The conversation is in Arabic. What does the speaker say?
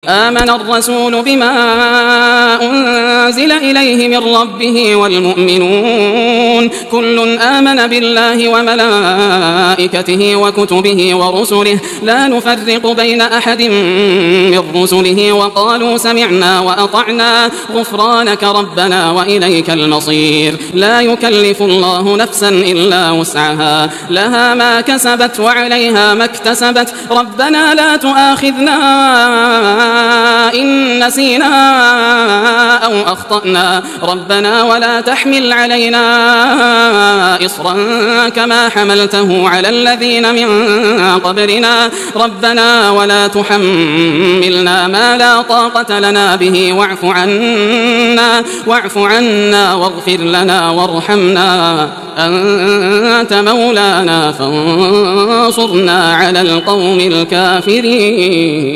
آمن الرسول بما أنزل إليه من ربه والمؤمنون كل آمن بالله وملائكته وكتبه ورسله لا نفرق بين أحد من رسله وقالوا سمعنا وأطعنا غفرانك ربنا وإليك المصير لا يكلف الله نفسا إلا وسعها لها ما كسبت وعليها ما اكتسبت ربنا لا تؤاخذنا إن نسينا أو أخطأنا ربنا ولا تحمل علينا إصرا كما حملته على الذين من قبلنا ربنا ولا تحملنا ما لا طاقة لنا به واعف عنا واغفر لنا وارحمنا أنت مولانا فانصرنا على القوم الكافرين.